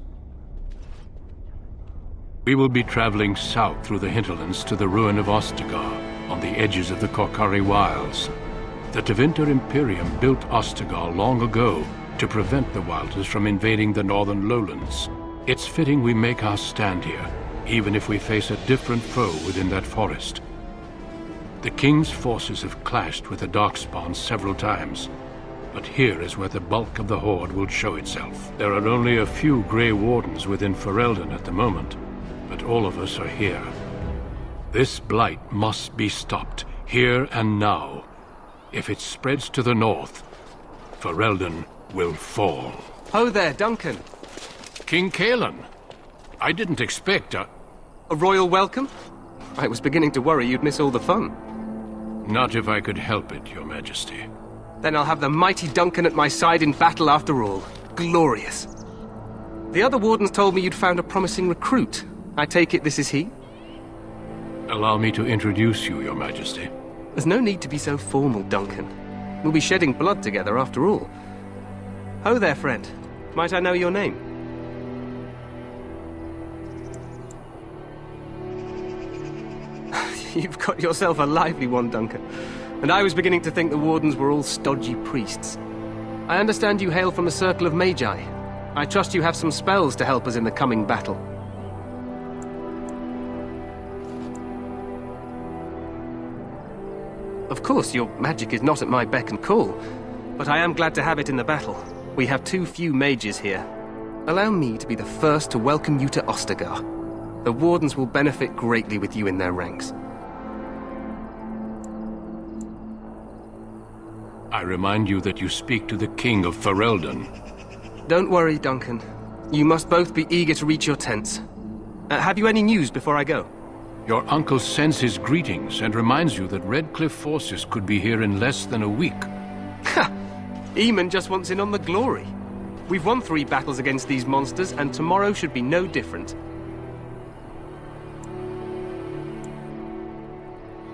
We will be traveling south through the hinterlands to the ruin of Ostagar, on the edges of the Korkari Wilds. The Tevinter Imperium built Ostagar long ago to prevent the Wilders from invading the northern lowlands. It's fitting we make our stand here, even if we face a different foe within that forest. The King's forces have clashed with the Darkspawn several times, but here is where the bulk of the Horde will show itself. There are only a few Grey Wardens within Ferelden at the moment, but all of us are here. This blight must be stopped, here and now. If it spreads to the north, Ferelden will fall. Ho there, Duncan. King Kaelan. I didn't expect a royal welcome? I was beginning to worry you'd miss all the fun. Not if I could help it, Your Majesty. Then I'll have the mighty Duncan at my side in battle after all. Glorious. The other wardens told me you'd found a promising recruit. I take it this is he? Allow me to introduce you, Your Majesty. There's no need to be so formal, Duncan. We'll be shedding blood together after all. Ho there, friend. Might I know your name? You've got yourself a lively one, Duncan. And I was beginning to think the Wardens were all stodgy priests. I understand you hail from the Circle of Magi. I trust you have some spells to help us in the coming battle. Of course, your magic is not at my beck and call, but I am glad to have it in the battle. We have too few mages here. Allow me to be the first to welcome you to Ostagar. The Wardens will benefit greatly with you in their ranks. I remind you that you speak to the King of Ferelden. Don't worry, Duncan. You must both be eager to reach your tents. Have you any news before I go? Your uncle sends his greetings and reminds you that Redcliffe forces could be here in less than a week. Ha! Eamon just wants in on the glory. We've won 3 battles against these monsters, and tomorrow should be no different.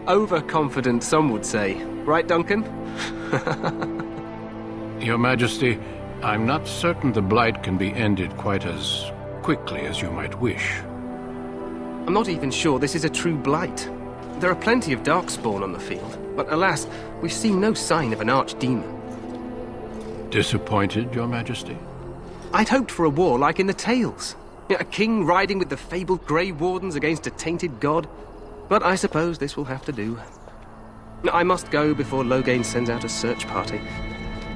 Overconfident, some would say. Right, Duncan? Your Majesty, I'm not certain the Blight can be ended quite as quickly as you might wish. I'm not even sure this is a true Blight. There are plenty of Darkspawn on the field, but alas, we've seen no sign of an archdemon. Disappointed, Your Majesty? I'd hoped for a war like in the tales. A king riding with the fabled Grey Wardens against a tainted god. But I suppose this will have to do. I must go before Loghain sends out a search party.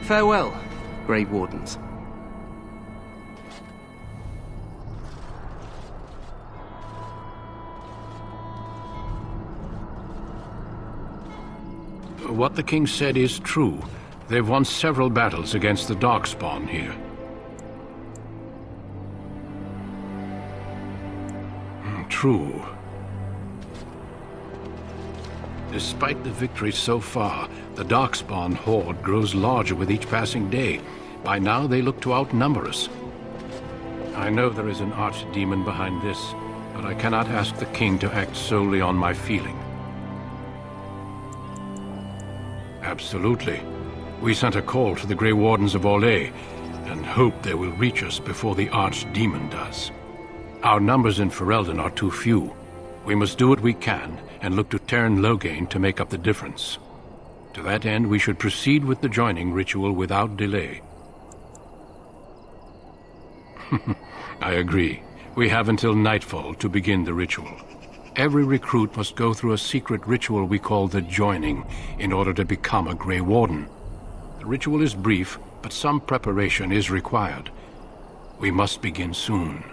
Farewell, Grey Wardens. What the king said is true. They've won several battles against the Darkspawn here. True. Despite the victory so far, the Darkspawn horde grows larger with each passing day. By now, they look to outnumber us. I know there is an archdemon behind this, but I cannot ask the king to act solely on my feeling. Absolutely. We sent a call to the Grey Wardens of Orlais, and hope they will reach us before the archdemon does. Our numbers in Ferelden are too few. We must do what we can, and look to Teyrn Loghain to make up the difference. To that end, we should proceed with the joining ritual without delay. I agree. We have until nightfall to begin the ritual. Every recruit must go through a secret ritual we call the joining in order to become a Grey Warden. The ritual is brief, but some preparation is required. We must begin soon.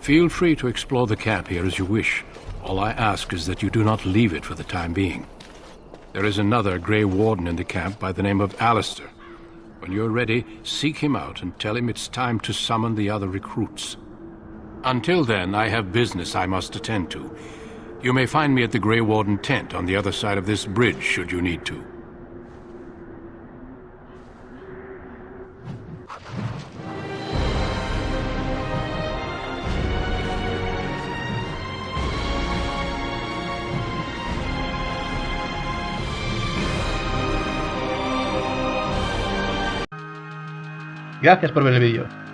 Feel free to explore the camp here as you wish. All I ask is that you do not leave it for the time being. There is another Grey Warden in the camp by the name of Alistair. When you're ready, seek him out and tell him it's time to summon the other recruits. Until then, I have business I must attend to. You may find me at the Grey Warden tent on the other side of this bridge, should you need to. Gracias por ver el vídeo.